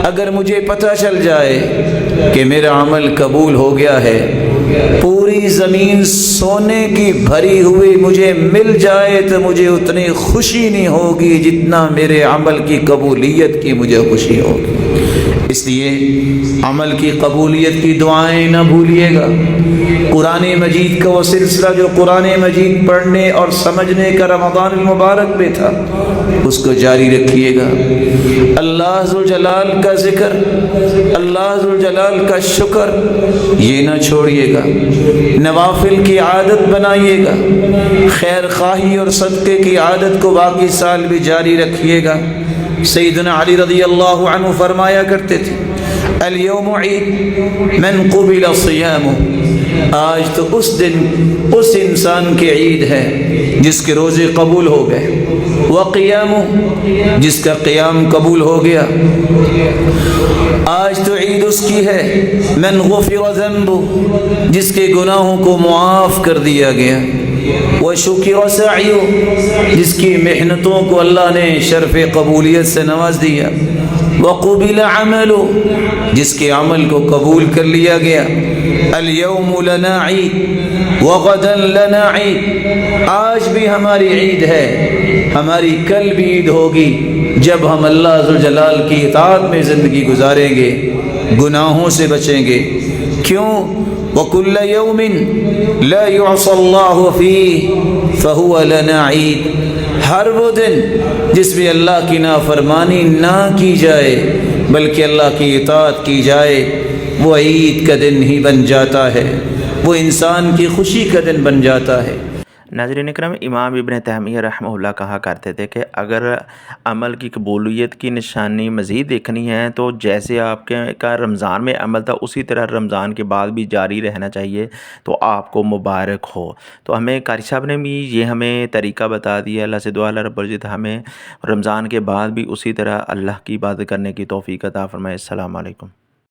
اگر مجھے پتہ چل جائے کہ میرا عمل قبول ہو گیا ہے، پوری زمین سونے کی بھری ہوئی مجھے مل جائے تو مجھے اتنی خوشی نہیں ہوگی جتنا میرے عمل کی قبولیت کی مجھے خوشی ہوگی۔ اس لیے عمل کی قبولیت کی دعائیں نہ بھولیے گا۔ قرآن مجید کا وہ سلسلہ جو قرآن مجید پڑھنے اور سمجھنے کا رمضان المبارک میں تھا، اس کو جاری رکھیے گا۔ اللہ ذوالجلال کا ذکر، اللہ ذوالجلال کا شکر یہ نہ چھوڑیے گا۔ نوافل کی عادت بنائیے گا۔ خیر خواہی اور صدقے کی عادت کو باقی سال بھی جاری رکھیے گا۔ سیدنا علی رضی اللہ عنہ فرمایا کرتے تھے، الیوم عید من قبل صیامہ، آج تو اس دن اس انسان کی عید ہے جس کے روزے قبول ہو گئے، وقیامہ، جس کا قیام قبول ہو گیا۔ آج تو عید اس کی ہے من غفر ذنبہ، جس کے گناہوں کو معاف کر دیا گیا، وشکر سعیہ، جس کی محنتوں کو اللہ نے شرف قبولیت سے نواز دیا، وقبل عملہ، جس کے عمل کو قبول کر لیا گیا۔ الیوم لنا عید وغدا لنا عید، آج بھی ہماری عید ہے، ہماری کل بھی عید ہوگی جب ہم اللہ ذوالجلال کی اطاعت میں زندگی گزاریں گے، گناہوں سے بچیں گے۔ کیوں؟ وَكُلَّ يَوْمٍ لَا يُعْصَى اللَّهُ فِيهِ فَهُوَ لَنَا عِيد، ہر وہ دن جس میں اللہ کی نافرمانی نہ کی جائے بلکہ اللہ کی اطاعت کی جائے، وہ عید کا دن ہی بن جاتا ہے، وہ انسان کی خوشی کا دن بن جاتا ہے۔ ناظرین اکرام، امام ابن تیمیہ رحمہ اللہ کہا کرتے تھے کہ اگر عمل کی قبولیت کی نشانی مزید دیکھنی ہے تو جیسے آپ کا رمضان میں عمل تھا اسی طرح رمضان کے بعد بھی جاری رہنا چاہیے تو آپ کو مبارک ہو۔ تو ہمیں قاری صاحب نے بھی یہ ہمیں طریقہ بتا دیا۔ اللہ سے دعا اللہ رب العزت ہمیں رمضان کے بعد بھی اسی طرح اللہ کی عبادت کرنے کی توفیق عطا فرمائے۔ السلام علیکم۔